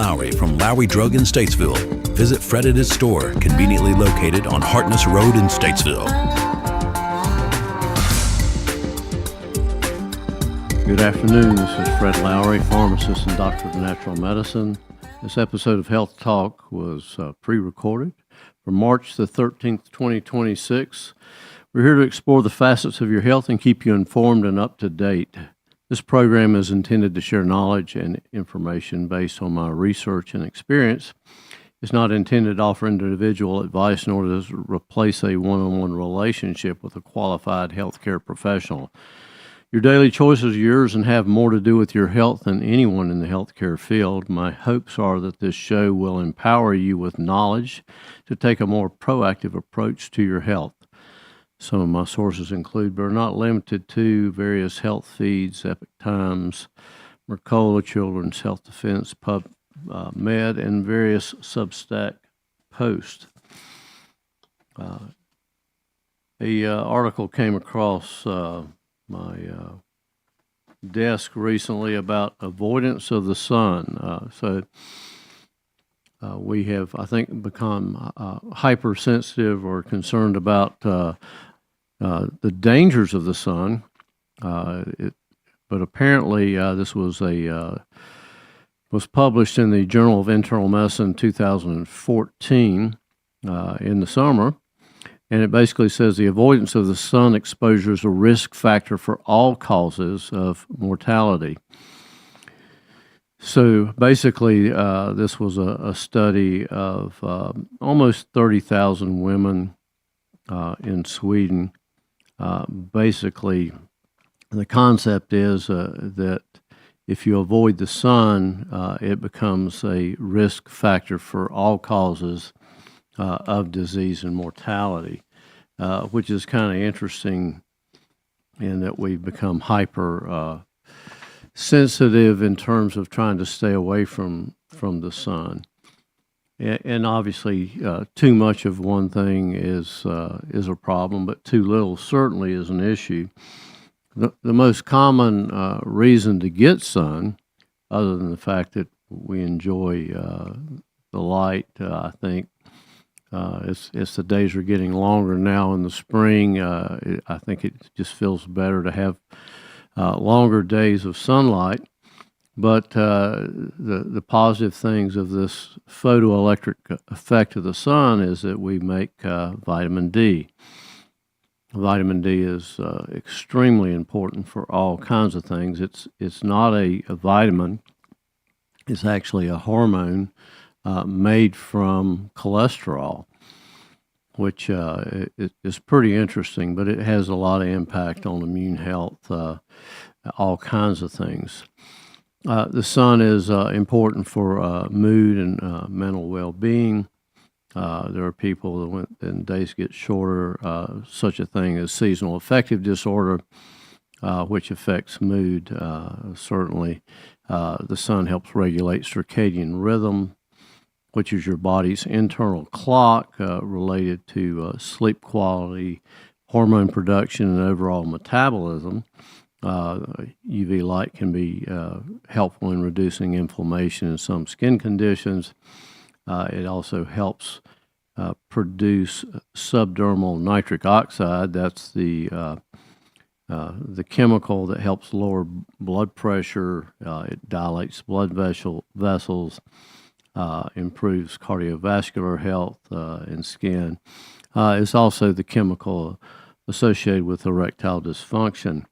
Lowry from Lowry Drug in Statesville. Visit Fred at his store, conveniently located on Hartness Road in Statesville. Good afternoon. This is Fred Lowry, pharmacist and doctor of natural medicine. This episode of Health Talk was pre-recorded for March the 13th, 2026. We're here to explore the facets of your health and keep you informed and up to date. This program is intended to share knowledge and information based on my research and experience. It's not intended to offer individual advice nor does it replace a one-on-one relationship with a qualified healthcare professional. Your daily choices are yours and have more to do with your health than anyone in the healthcare field. My hopes are that this show will empower you with knowledge to take a more proactive approach to your health. Some of my sources include, but are not limited to, various health feeds, Epic Times, Mercola, Children's Health Defense, PubMed, and various Substack posts. The article came across my desk recently about avoidance of the sun. We have, I think, become hypersensitive or concerned about the dangers of the sun. But apparently, this was published in the Journal of Internal Medicine 2014 in the summer. And it basically says the avoidance of the sun exposure is a risk factor for all causes of mortality. So basically, this was a study of almost 30,000 women in Sweden. Basically, the concept is that if you avoid the sun, it becomes a risk factor for all causes of disease and mortality, which is kind of interesting in that we've become hyper sensitive in terms of trying to stay away from the sun. And obviously, too much of one thing is a problem, but too little certainly is an issue. The most common reason to get sun, other than the fact that we enjoy the light, I think, as the days are getting longer now in the spring, I think it just feels better to have longer days of sunlight. But the positive things of this photoelectric effect of the sun is that we make vitamin D. Vitamin D is extremely important for all kinds of things. It's not a vitamin. It's actually a hormone made from cholesterol, which is pretty interesting, but it has a lot of impact on immune health, all kinds of things. The sun is important for mood and mental well-being. There are people that when days get shorter, such a thing as seasonal affective disorder, which affects mood. Certainly, the sun helps regulate circadian rhythm, which is your body's internal clock related to sleep quality, hormone production, and overall metabolism. UV light can be helpful in reducing inflammation in some skin conditions. It also helps produce subdermal nitric oxide. That's the chemical that helps lower blood pressure. It dilates blood vessels, improves cardiovascular health in skin. It's also the chemical associated with erectile dysfunction.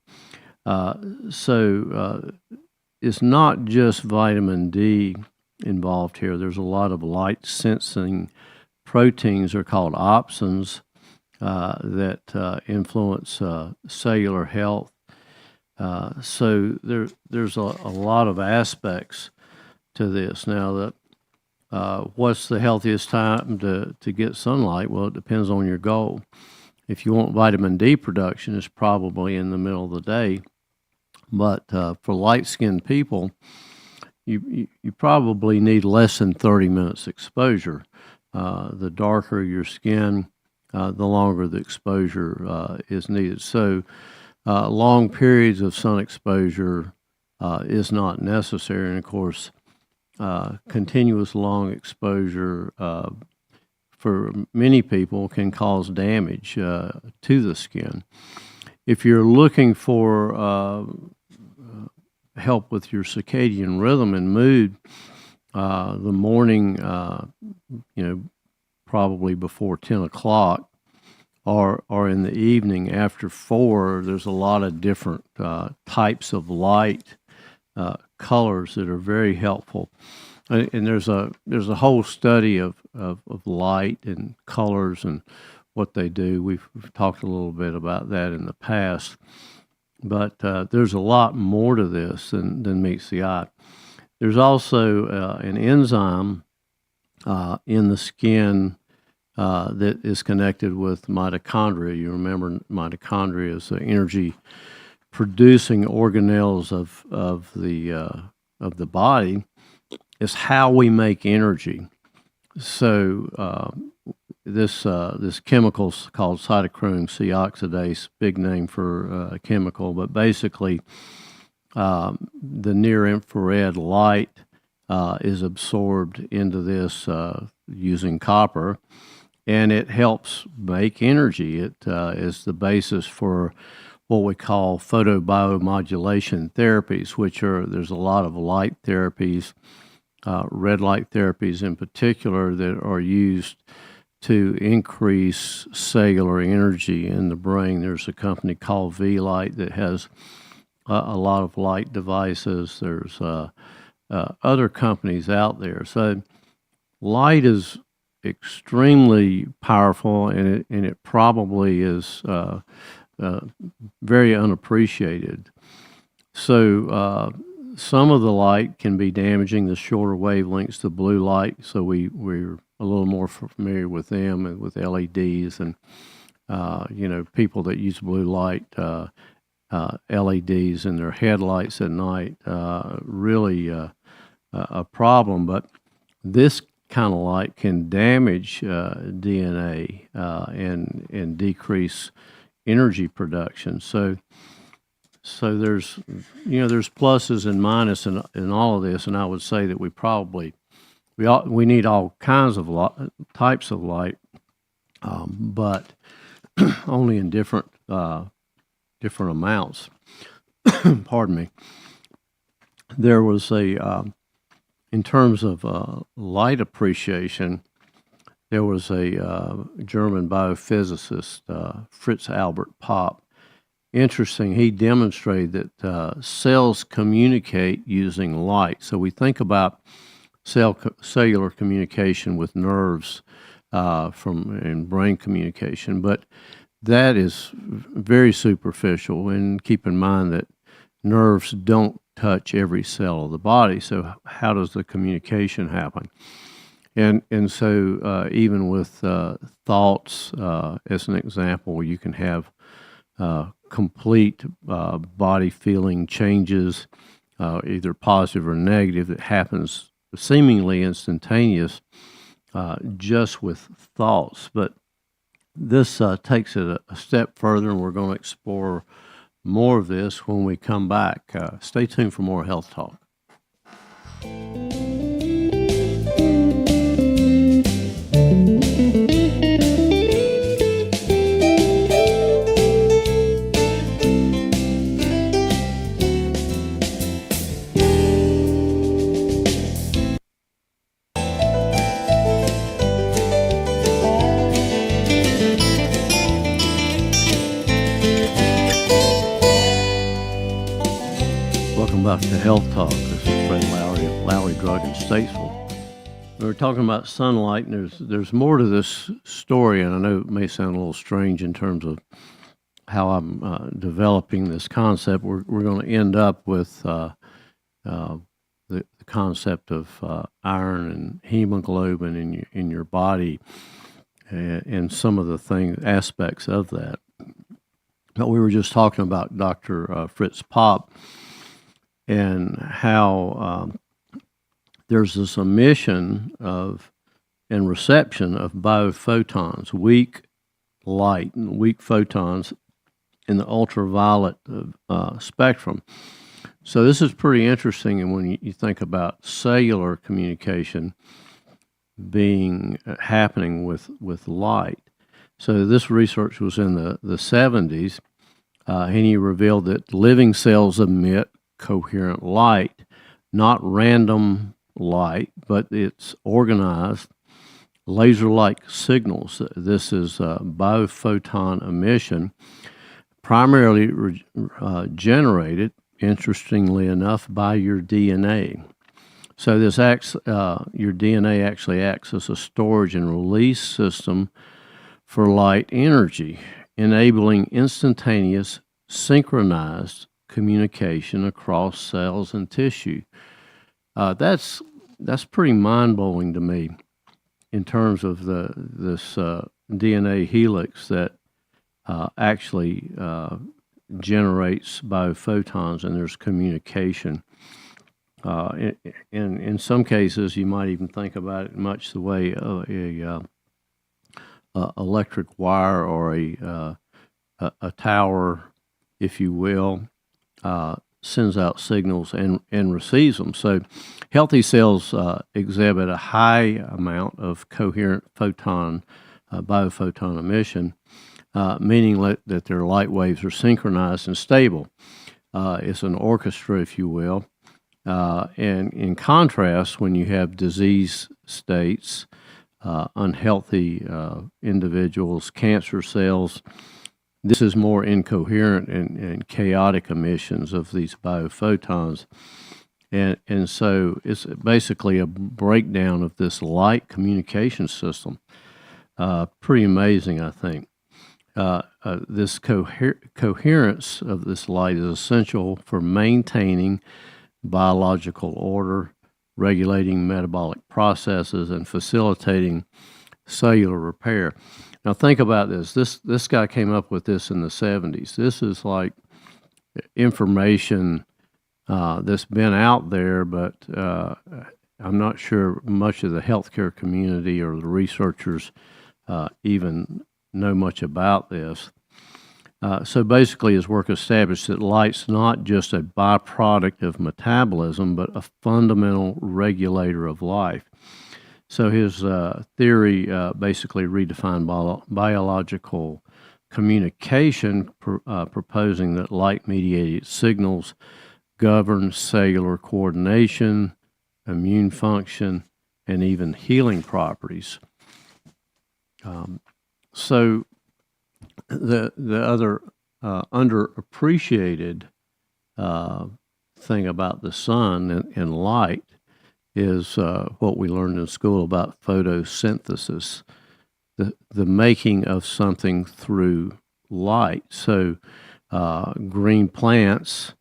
So it's not just vitamin D involved here. There's a lot of light sensing proteins are called opsins that influence cellular health. So there's a lot of aspects to this. Now, that what's the healthiest time to get sunlight? Well, it depends on your goal. If you want vitamin D production, it's probably in the middle of the day. But for light-skinned people, you probably need less than 30 minutes exposure. The darker your skin, the longer the exposure is needed. So long periods of sun exposure is not necessary. And of course, continuous long exposure for many people can cause damage to the skin. If you're looking for help with your circadian rhythm and mood, the morning, probably before 10 o'clock, or in the evening after 4, there's a lot of different types of light colors that are very helpful. And there's a whole study of light and colors and what they do. We've talked a little bit about that in the past, but there's a lot more to this than meets the eye. There's also an enzyme in the skin that is connected with mitochondria. You remember mitochondria is the energy-producing organelles of the body. It's how we make energy. So this chemical's called cytochrome C oxidase, big name for a chemical, but basically the near-infrared light is absorbed into this using copper, and it helps make energy. It is the basis for what we call photobiomodulation therapies, there's a lot of light therapies, red light therapies in particular, that are used to increase cellular energy in the brain. There's a company called V-Light that has a lot of light devices. There's other companies out there. So light is extremely powerful, and it probably is very unappreciated. So some of the light can be damaging, the shorter wavelengths, the blue light. So we're a little more familiar with them and with LEDs, and people that use blue light, LEDs in their headlights at night, really a problem. But this kind of light can damage DNA and decrease energy production. So there's pluses and minuses in all of this, and I would say that we need all kinds of types of light, but only in different amounts. Pardon me. There was in terms of light appreciation, there was a German biophysicist, Fritz Albert Popp. Interesting, he demonstrated that cells communicate using light. So we think about cellular communication with nerves and brain communication, but that is very superficial. And keep in mind that nerves don't touch every cell of the body. So how does the communication happen? And so even with thoughts, as an example, you can have complete body feeling changes, either positive or negative, that happens seemingly instantaneous just with thoughts. But this takes it a step further, and we're going to explore more of this when we come back. Stay tuned for more Health Talk. Back to Health Talk. This is Fred Lowry of Lowry Drug in Statesville. We were talking about sunlight, and there's more to this story, and I know it may sound a little strange in terms of how I'm developing this concept. We're going to end up with the concept of iron and hemoglobin in your body, and some of the aspects of that. But we were just talking about Dr. Fritz Popp, and how there's this emission of and reception of biophotons, weak light and weak photons in the ultraviolet spectrum. So this is pretty interesting, and when you think about cellular communication being happening with light. So this research was in the 70s, and he revealed that living cells emit coherent light, not random light, but it's organized laser-like signals. This is biophoton emission, primarily generated, interestingly enough, by your DNA. So this acts, your DNA actually acts as a storage and release system for light energy, enabling instantaneous, synchronized communication across cells and tissue. That's pretty mind-blowing to me in terms of this DNA helix that actually generates biophotons, and there's communication. In some cases, you might even think about it much the way a electric wire or a tower, if you will, sends out signals and receives them. So healthy cells exhibit a high amount of coherent biophoton emission, meaning that their light waves are synchronized and stable. It's an orchestra, if you will. And in contrast, when you have disease states, unhealthy individuals, cancer cells, this is more incoherent and chaotic emissions of these biophotons. And so it's basically a breakdown of this light communication system. Pretty amazing, I think. This coherence of this light is essential for maintaining biological order, regulating metabolic processes, and facilitating cellular repair. Now think about this. This guy came up with this in the 70s. This is like information that's been out there, but I'm not sure much of the healthcare community or the researchers even know much about this. So basically, his work established that light's not just a byproduct of metabolism, but a fundamental regulator of life. So his theory basically redefined biological communication, proposing that light-mediated signals govern cellular coordination, immune function, and even healing properties. So the other underappreciated thing about the sun and light is what we learned in school about photosynthesis, the making of something through light. So green plants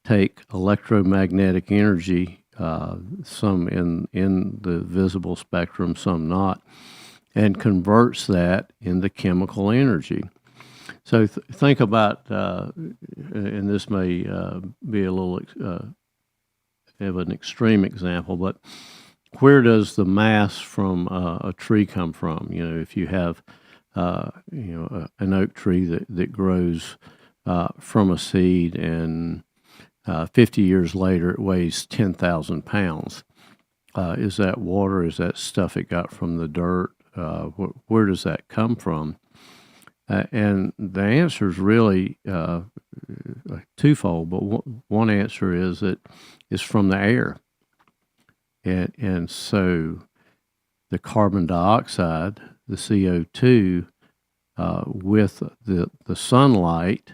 take electromagnetic energy, some in the visible spectrum, some not, and converts that into chemical energy. So think about, and this may be a little of an extreme example, but where does the mass from a tree come from? You know, if you have, an oak tree that grows from a seed, and 50 years later it weighs 10,000 pounds. Is that water? Is that stuff it got from the dirt? Where does that come from? And the answer is really twofold, but one answer is that it's from the air. And so the carbon dioxide, the CO2, with the sunlight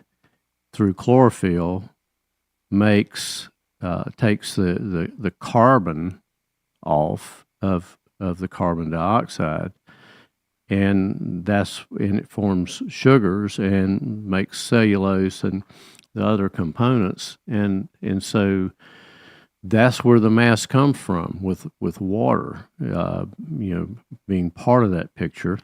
through chlorophyll takes the carbon off of the carbon dioxide, and it forms sugars and makes cellulose and the other components, and so that's where the mass comes from with water, being part of that picture,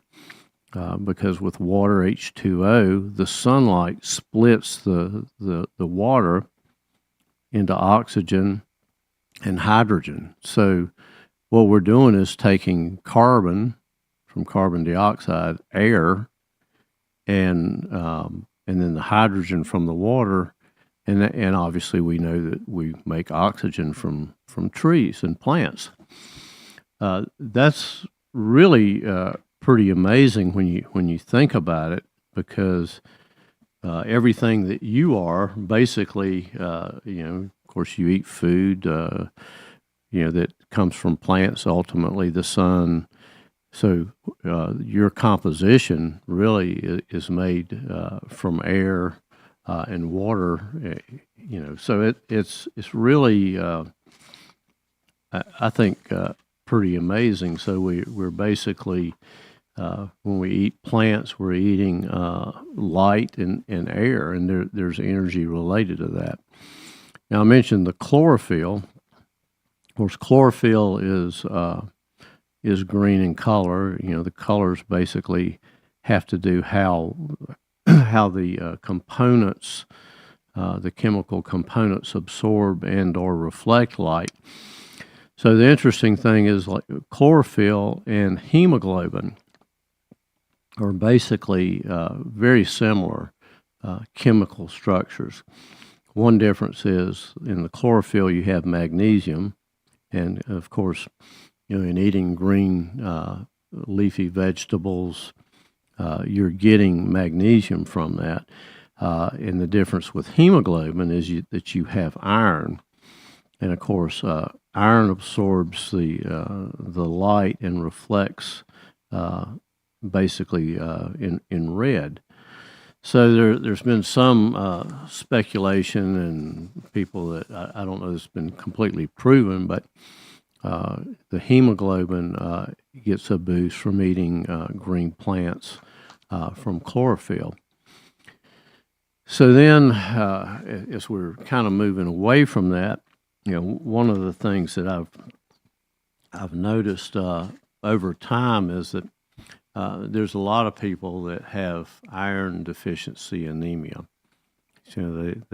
because with water, H2O, the sunlight splits the water into oxygen and hydrogen. So what we're doing is taking carbon from carbon dioxide, air, and then the hydrogen from the water, and obviously we know that we make oxygen from trees and plants. That's really pretty amazing when you think about it, because everything that you are basically, of course, you eat food, that comes from plants, ultimately the sun. So your composition really is made from air and water. So it's really, I think, pretty amazing. So we're basically, when we eat plants, we're eating light and air, and there's energy related to that. Now, I mentioned the chlorophyll. Of course, chlorophyll is green in color. The colors basically have to do how the components, the chemical components, absorb and or reflect light. So the interesting thing is, like, chlorophyll and hemoglobin are basically very similar chemical structures. One difference is in the chlorophyll you have magnesium, and of course, in eating green leafy vegetables, you're getting magnesium from that. And the difference with hemoglobin is that you have iron, and of course, iron absorbs the light and reflects basically in red. So there's been some speculation, and people that I don't know, it's been completely proven, but the hemoglobin gets a boost from eating green plants from chlorophyll. So then, as we're kind of moving away from that, one of the things that I've noticed over time is that there's a lot of people that have iron deficiency anemia. And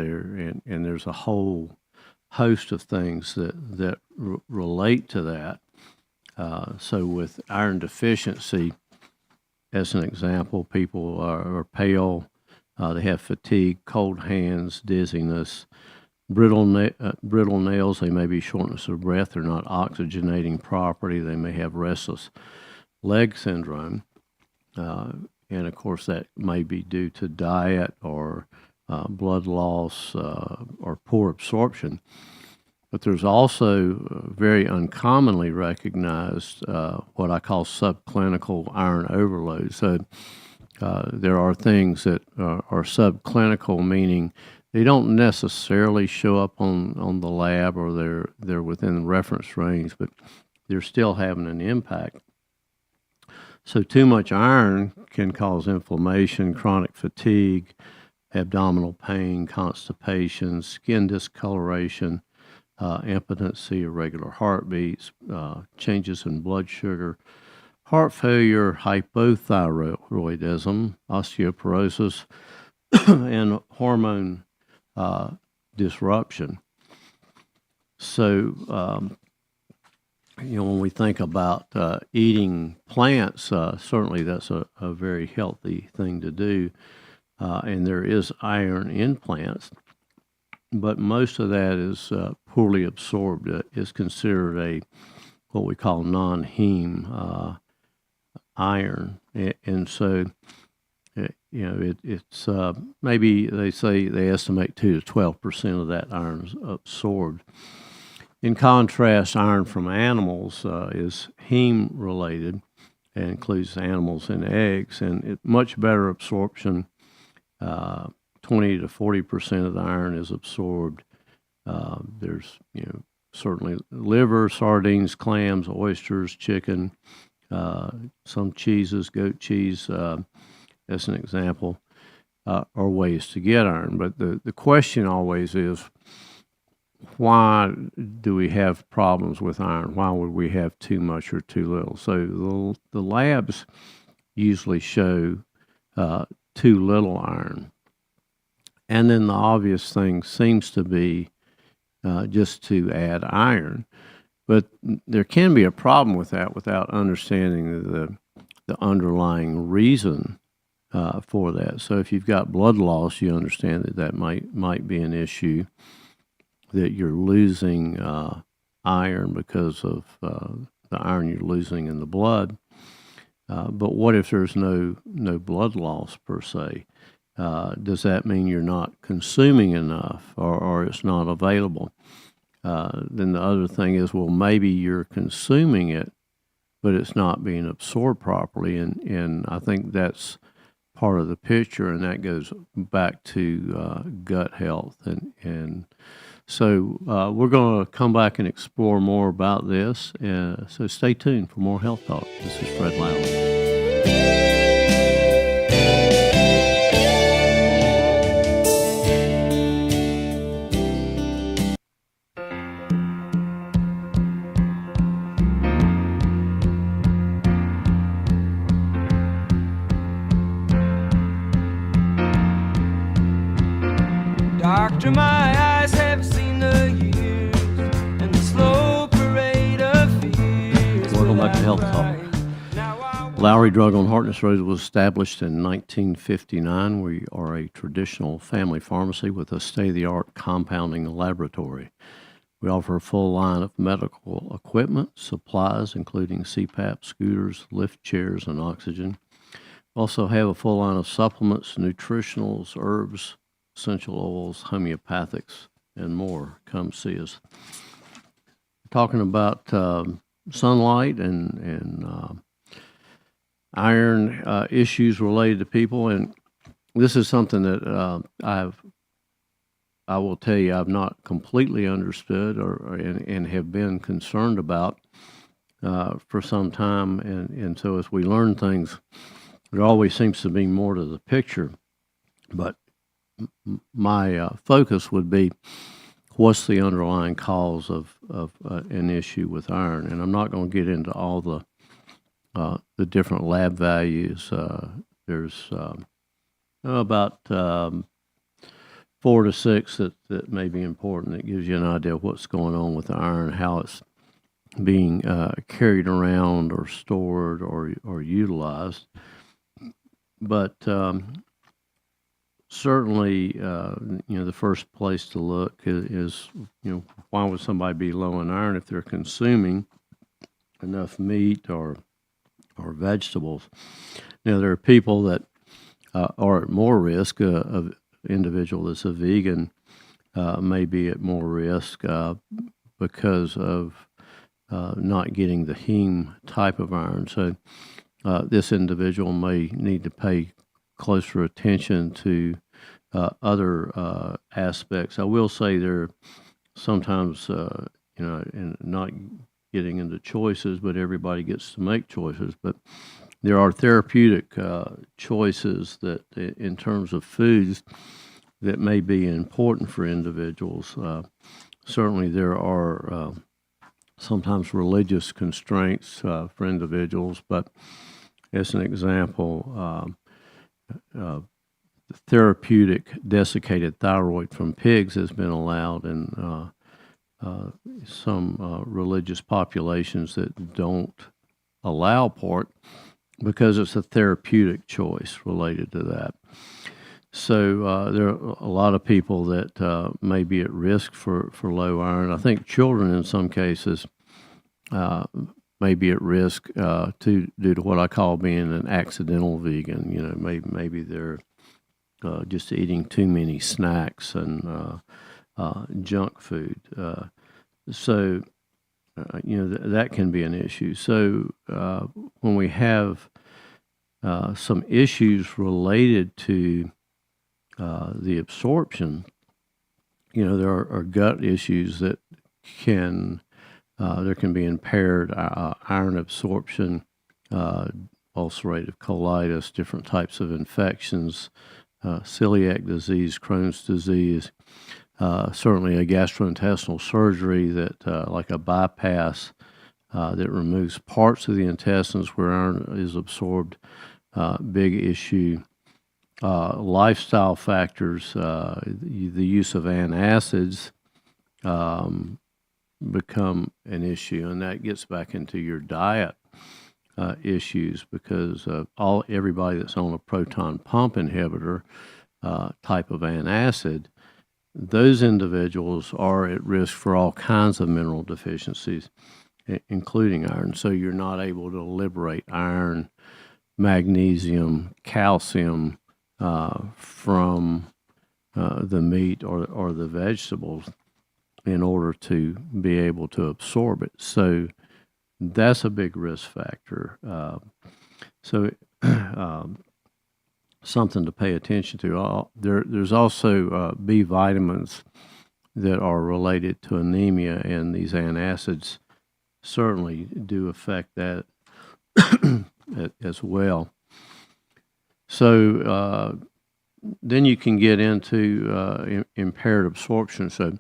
there's a whole host of things that relate to that. So with iron deficiency, as an example, people are pale, they have fatigue, cold hands, dizziness, brittle nails. They may be shortness of breath. They're not oxygenating properly. They may have restless leg syndrome. And of course, that may be due to diet or blood loss or poor absorption. But there's also very uncommonly recognized what I call subclinical iron overload. So there are things that are subclinical, meaning they don't necessarily show up on the lab, or they're within the reference range, but they're still having an impact. So too much iron can cause inflammation, chronic fatigue, abdominal pain, constipation, skin discoloration, impotency, irregular heartbeats, changes in blood sugar, heart failure, hypothyroidism, osteoporosis, and hormone disruption. So, when we think about eating plants, certainly that's a very healthy thing to do. And there is iron in plants, but most of that is poorly absorbed. Is considered what we call non-heme iron, and so it's maybe they estimate 2 to 12% of that iron is absorbed. In contrast, iron from animals is heme related and includes animals and eggs, and much better absorption. 20 to 40% of the iron is absorbed. There's certainly liver, sardines, clams, oysters, chicken, some cheeses, goat cheese, as an example, are ways to get iron. But the question always is, why do we have problems with iron? Why would we have too much or too little? So the labs usually show too little iron. And then the obvious thing seems to be just to add iron. But there can be a problem with that without understanding the underlying reason for that. So if you've got blood loss, you understand that might be an issue, that you're losing iron because of the iron you're losing in the blood. But what if there's no blood loss per se? Does that mean you're not consuming enough, or it's not available? Then the other thing is, well, maybe you're consuming it, but it's not being absorbed properly, and I think that's part of the picture, and that goes back to gut health, and so we're going to come back and explore more about this. So stay tuned for more Health Talk. This is Fred Lowry. Doctor, my eyes have seen the years and the slow parade of fears. Welcome back to Health Talk. Lowry Drug on Hartness Road was established in 1959. We are a traditional family pharmacy with a state-of-the-art compounding laboratory. We offer a full line of medical equipment, supplies, including CPAP, scooters, lift chairs, and oxygen. We also have a full line of supplements, nutritionals, herbs, essential oils, homeopathics, and more. Come see us. Talking about sunlight and iron issues related to people, and this is something that I will tell you I've not completely understood and have been concerned about for some time, and so as we learn things, there always seems to be more to the picture. But my focus would be, what's the underlying cause of an issue with iron? And I'm not going to get into all the different lab values. There's about 4 to 6 that may be important. That gives you an idea of what's going on with the iron, how it's being carried around or stored or utilized. But certainly, the first place to look is, why would somebody be low in iron if they're consuming enough meat or vegetables? There are people that are at more risk. Of individual that's a vegan may be at more risk because of not getting the heme type of iron. So this individual may need to pay closer attention to other aspects. I will say there sometimes, and not getting into choices, but everybody gets to make choices. But there are therapeutic choices that, in terms of foods, that may be important for individuals. Certainly, there are sometimes religious constraints for individuals, but as an example, therapeutic desiccated thyroid from pigs has been allowed in some religious populations that don't allow pork, because it's a therapeutic choice related to that. So there are a lot of people that may be at risk for low iron. I think children in some cases may be at risk due to what I call being an accidental vegan. Maybe they're just eating too many snacks and junk food. So that can be an issue. So when we have some issues related to the absorption, there are gut issues that there can be impaired iron absorption, ulcerative colitis, different types of infections, celiac disease, Crohn's disease, certainly a gastrointestinal surgery that, like a bypass that removes parts of the intestines where iron is absorbed, big issue. Lifestyle factors, the use of antacids become an issue, and that gets back into your diet. issues, because everybody that's on a proton pump inhibitor type of antacid, those individuals are at risk for all kinds of mineral deficiencies, including iron. So you're not able to liberate iron, magnesium, calcium from the meat or the vegetables in order to be able to absorb it. So that's a big risk factor. Something to pay attention to. There's also B vitamins that are related to anemia, and these antacids certainly do affect that as well. So then you can get into impaired absorption. So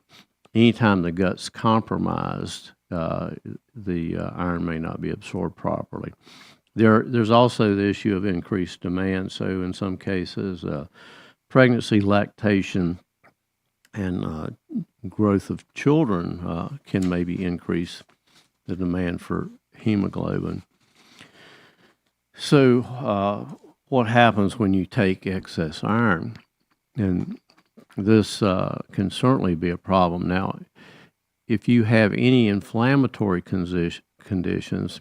anytime the gut's compromised, the iron may not be absorbed properly. There's also the issue of increased demand. So in some cases, pregnancy, lactation, and growth of children can maybe increase the demand for hemoglobin. So what happens when you take excess iron? And this can certainly be a problem. Now, if you have any inflammatory conditions,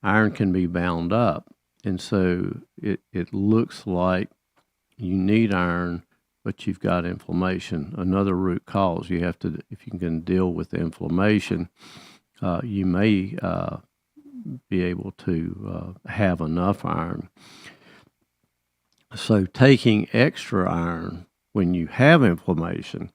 iron can be bound up. And so it looks like you need iron, but you've got inflammation. Another root cause, you have to, if you can deal with the inflammation, you may be able to have enough iron. So taking extra iron when you have inflammation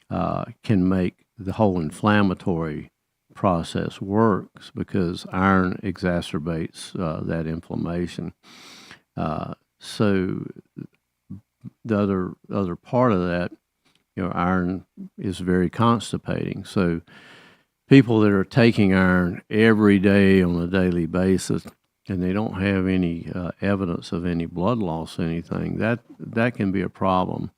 can make the whole inflammatory process works, because iron exacerbates that inflammation. So the other part of that, iron is very constipating. So people that are taking iron every day on a daily basis, and they don't have any evidence of any blood loss or anything, that can be a problem.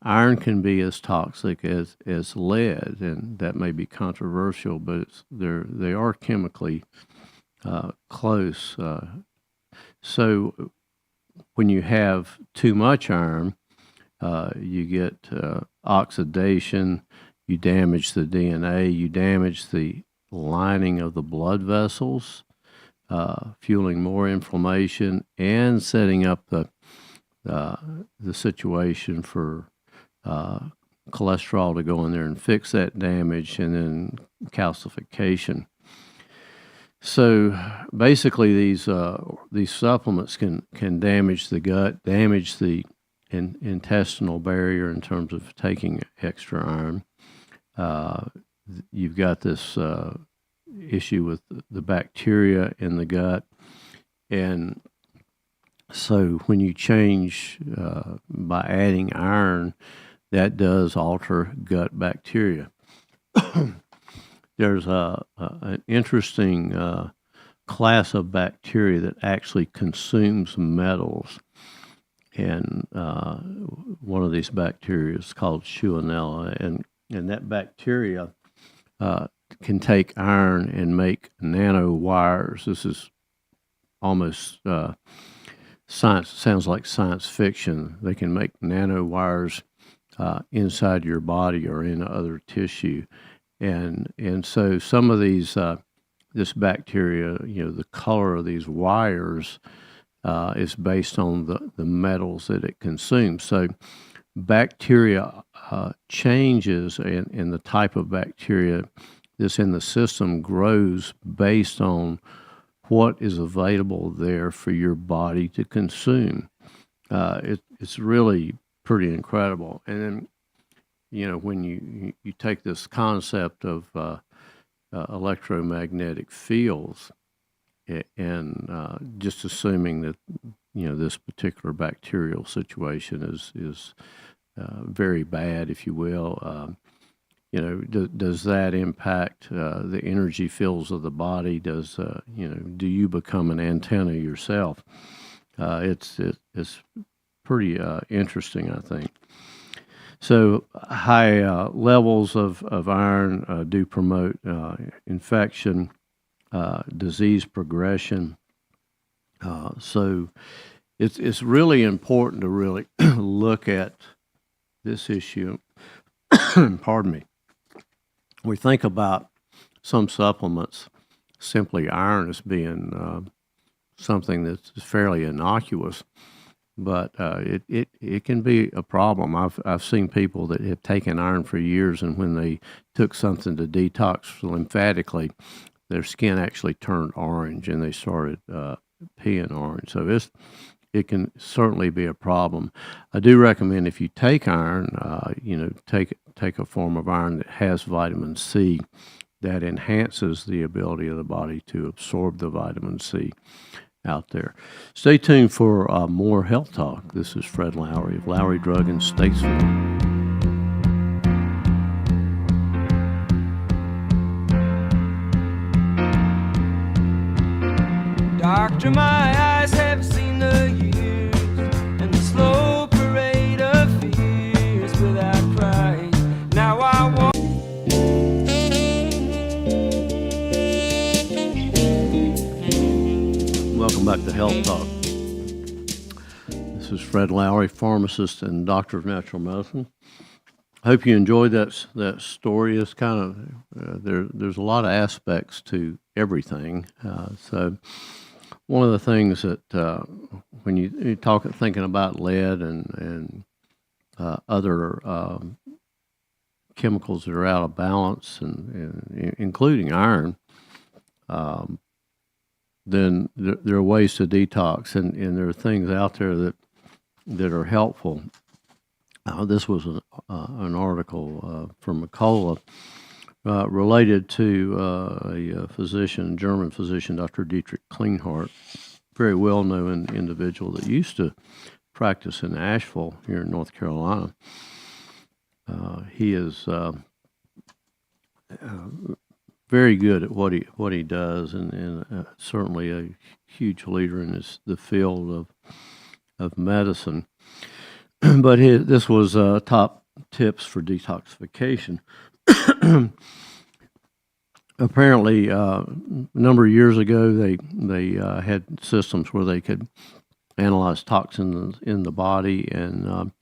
Iron can be as toxic as lead, and that may be controversial, but they are chemically close. So when you have too much iron, you get oxidation, you damage the DNA, you damage the lining of the blood vessels, fueling more inflammation and setting up the situation for cholesterol to go in there and fix that damage, and then calcification. So basically, these supplements can damage the gut, damage the intestinal barrier in terms of taking extra iron. You've got this issue with the bacteria in the gut, and so when you change by adding iron, that does alter gut bacteria. There's an interesting class of bacteria that actually consumes metals, and one of these bacteria is called Shionella, and that bacteria can take iron and make nanowires. This is almost science, sounds like science fiction. They can make nanowires inside your body or in other tissue, and so some of these this bacteria, the color of these wires is based on the metals that it consumes. So bacteria changes, and the type of bacteria that's in the system grows based on what is available there for your body to consume. It's really pretty incredible. And then, when you take this concept of electromagnetic fields, and just assuming that this particular bacterial situation is very bad, if you will, does that impact the energy fields of the body? Do you become an antenna yourself? It's pretty interesting, I think. So high levels of iron do promote infection, disease progression, So it's really important to really look at this issue. Pardon me. We think about some supplements, simply iron, as being something that's fairly innocuous, but it can be a problem. I've seen people that have taken iron for years, and when they took something to detox lymphatically, their skin actually turned orange, and they started peeing orange. So it can certainly be a problem. I do recommend, if you take iron, take a form of iron that has vitamin C that enhances the ability of the body to absorb the vitamin C out there. Stay tuned for more health talk. This is Fred Lowry of Lowry Drug in Statesville. Doctor, my eyes have seen the years and the slow parade of fears without crying. Now I walk. Welcome back to Health Talk. This is Fred Lowry, pharmacist and doctor of natural medicine. I hope you enjoyed that story. It's kind of there's a lot of aspects to everything. So one of the things that when you thinking about lead and other chemicals that are out of balance, and including iron, then there are ways to detox, and there are things out there that are helpful. This was an article from McCullough related to a physician, German physician, Dr. Dietrich Klinghardt, very well-known individual that used to practice in Asheville here in North Carolina. He is very good at what he does, and certainly a huge leader in the field of medicine. But this was top tips for detoxification. Apparently, a number of years ago, they had systems where they could analyze toxins in the body, and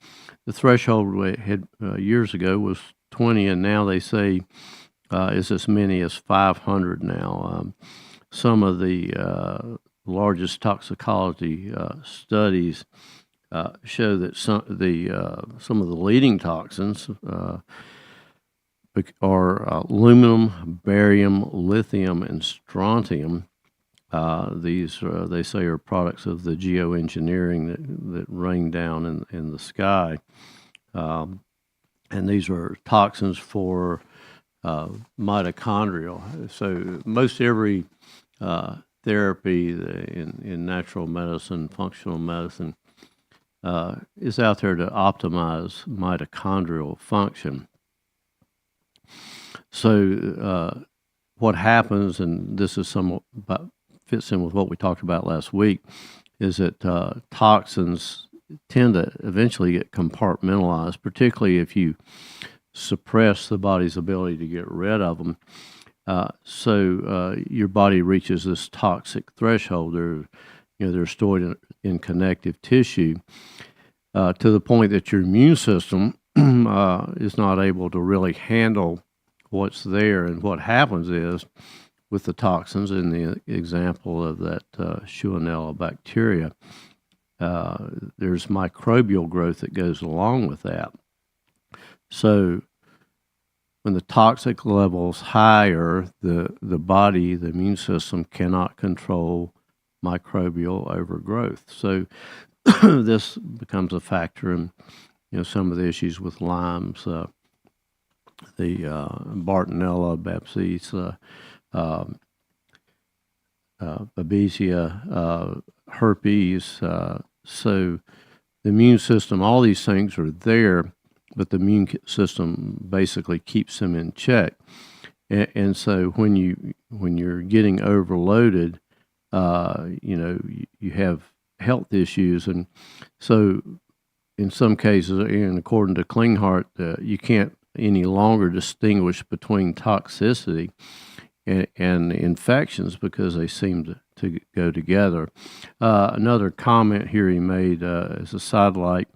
the threshold had years ago was 20, and now they say is as many as 500 now. Some of the largest toxicology studies show that some of the leading toxins are aluminum, barium, lithium, and strontium. These, they say, are products of the geoengineering that rain down in the sky. And these are toxins for mitochondrial. So most every therapy in natural medicine, functional medicine, is out there to optimize mitochondrial function. So what happens, and this is somewhat fits in with what we talked about last week, is that toxins tend to eventually get compartmentalized, particularly if you suppress the body's ability to get rid of them. So your body reaches this toxic threshold. They're stored in connective tissue to the point that your immune system is not able to really handle what's there. And what happens is, with the toxins, in the example of that Shigella bacteria, there's microbial growth that goes along with that. So when the toxic level's higher, the body, the immune system, cannot control microbial overgrowth. So this becomes a factor in some of the issues with Lyme's, the Bartonella, Babesia, Babesia, herpes. So the immune system, all these things are there, but the immune system basically keeps them in check. And so when you're getting overloaded, you have health issues. And so in some cases, and according to Klinghardt, you can't any longer distinguish between toxicity and infections, because they seem to go together. Another comment here he made as a sidelight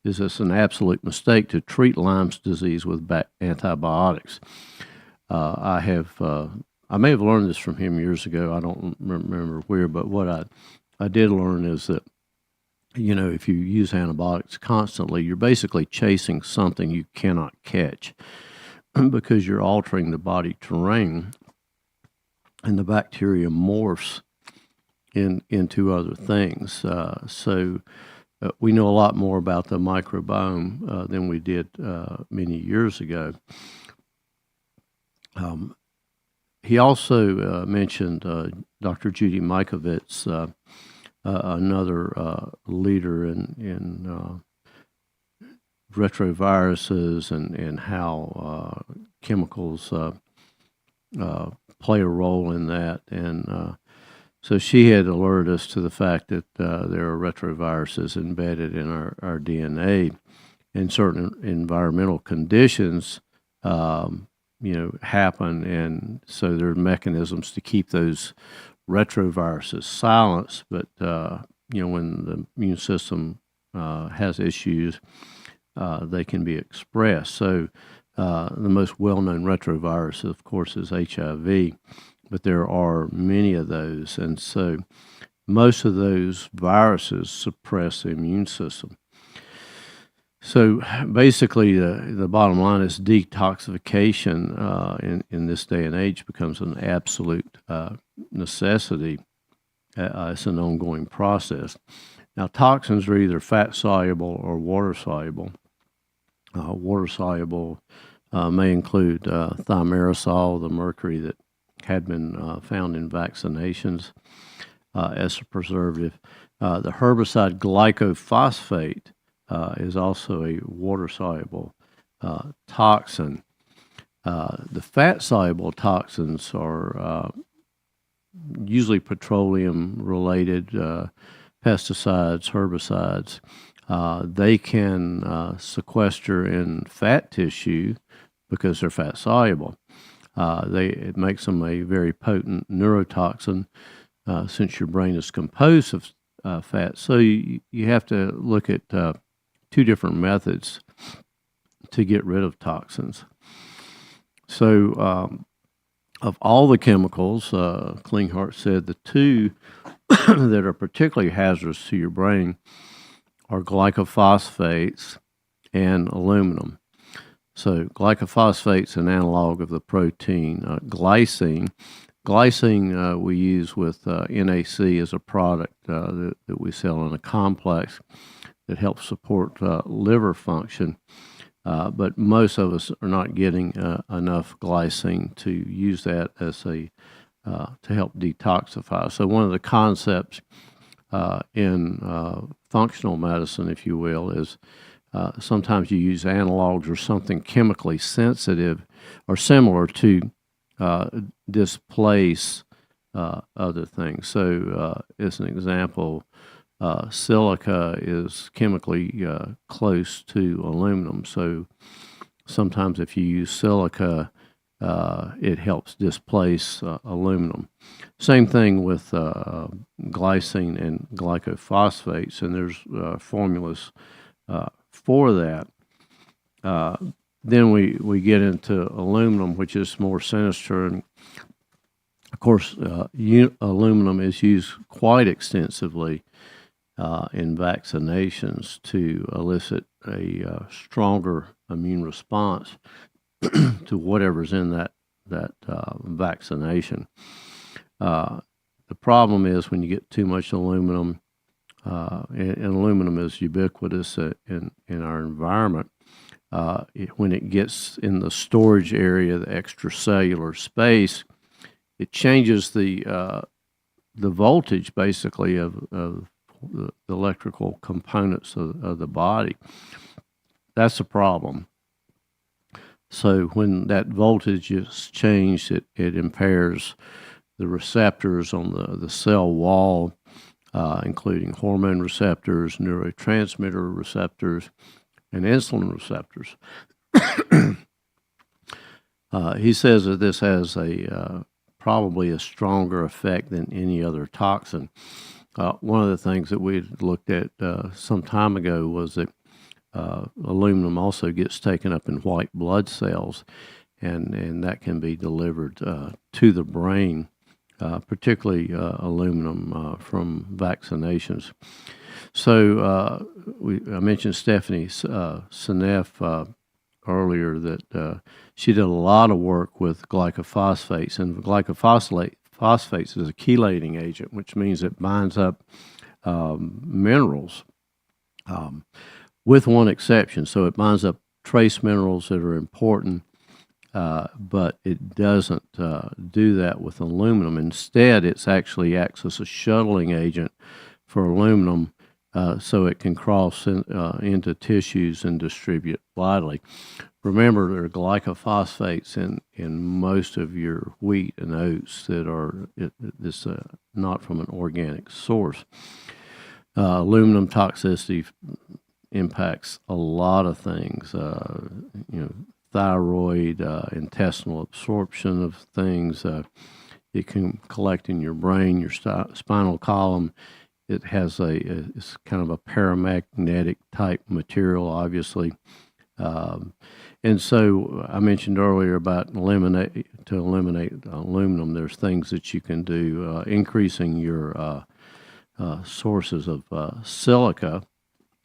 is it's an absolute mistake to treat Lyme's disease with antibiotics. I may have learned this from him years ago. I don't remember where, but what I did learn is that, if you use antibiotics constantly, you're basically chasing something you cannot catch because you're altering the body terrain, and the bacteria morphs into other things. So we know a lot more about the microbiome than we did many years ago. He also mentioned Dr. Judy Mikovits, another leader in retroviruses and how chemicals play a role in that. And so she had alerted us to the fact that there are retroviruses embedded in our DNA, and certain environmental conditions happen, and so there are mechanisms to keep those retroviruses silenced. But when the immune system has issues, they can be expressed. So the most well-known retrovirus, of course, is HIV, but there are many of those, and so most of those viruses suppress the immune system. So basically, the bottom line is detoxification in this day and age becomes an absolute necessity. It's an ongoing process. Now, toxins are either fat-soluble or water-soluble. Water-soluble may include thimerosal, the mercury that had been found in vaccinations as a preservative. The herbicide glyphosate is also a water-soluble toxin. The fat-soluble toxins are usually petroleum-related, pesticides, herbicides. They can sequester in fat tissue because they're fat-soluble. It makes them a very potent neurotoxin since your brain is composed of fat. So you have to look at two different methods to get rid of toxins. So of all the chemicals, Klinghardt said the two that are particularly hazardous to your brain are glycophosphates and aluminum. So glycophosphate's an analog of the protein glycine. Glycine we use with NAC as a product that we sell in a complex that helps support liver function. But most of us are not getting enough glycine to use that as to help detoxify. So one of the concepts in functional medicine, if you will, is sometimes you use analogs or something chemically sensitive or similar to displace other things. So as an example, silica is chemically close to aluminum. So sometimes if you use silica, it helps displace aluminum. Same thing with glycine and glycophosphates, and there's formulas for that. Then we get into aluminum, which is more sinister. And of course, aluminum is used quite extensively in vaccinations to elicit a stronger immune response to whatever's in that vaccination. The problem is when you get too much aluminum, and aluminum is ubiquitous in our environment. When it gets in the storage area, the extracellular space, it changes the voltage basically of the electrical components of the body. That's a problem. So when that voltage is changed, it impairs the receptors on the cell wall, including hormone receptors, neurotransmitter receptors, and insulin receptors. He says that this has a probably a stronger effect than any other toxin. One of the things that we looked at some time ago was that aluminum also gets taken up in white blood cells, and that can be delivered to the brain, particularly aluminum from vaccinations. So I mentioned Stephanie Seneff earlier that she did a lot of work with glycophosphates, and glycophosphates is a chelating agent, which means it binds up minerals, with one exception. So it binds up trace minerals that are important, but it doesn't do that with aluminum. Instead, it's actually acts as a shuttling agent for aluminum, so it can cross into tissues and distribute widely. Remember, there are glycophosphates in most of your wheat and oats that are not from an organic source. Aluminum toxicity impacts a lot of things, thyroid, intestinal absorption of things. It can collect in your brain, your spinal column. It has it's kind of a paramagnetic type material, obviously. And so I mentioned earlier about eliminate aluminum. There's things that you can do, increasing your sources of silica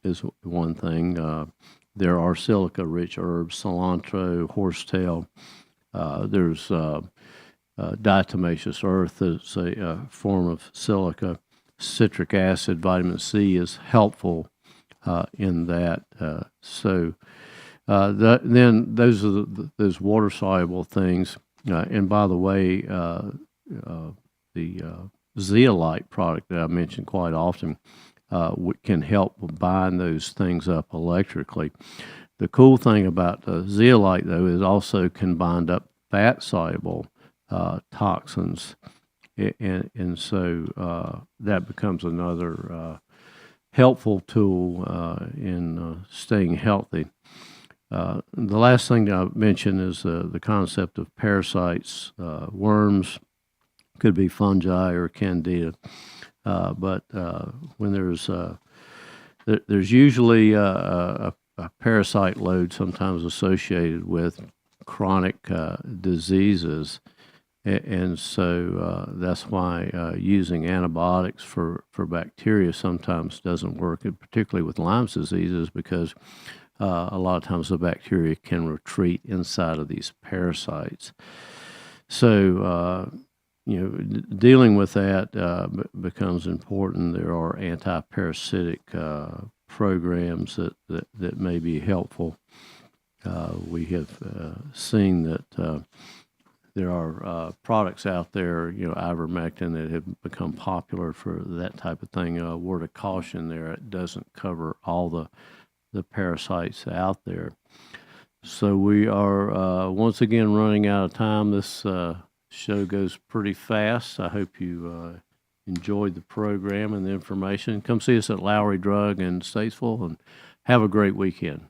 is one thing. There are silica-rich herbs, cilantro, horsetail. There's diatomaceous earth that's a form of silica. Citric acid, vitamin C is helpful in that. Then those are those water-soluble things. And by the way, the zeolite product that I mentioned quite often can help bind those things up electrically. The cool thing about zeolite, though, is also can bind up fat-soluble toxins. And so that becomes another helpful tool in staying healthy. The last thing that I mentioned is the concept of parasites. Worms, could be fungi or candida, but when there's usually a parasite load sometimes associated with chronic diseases. And so that's why using antibiotics for bacteria sometimes doesn't work, and particularly with Lyme's diseases, because a lot of times the bacteria can retreat inside of these parasites. So, dealing with that becomes important. There are anti-parasitic programs that may be helpful. We have seen that there are products out there, ivermectin, that have become popular for that type of thing. A word of caution there: it doesn't cover all the parasites out there. So we are once again running out of time. This show goes pretty fast. I hope you enjoyed the program and the information. Come see us at Lowry Drug in Statesville, and have a great weekend.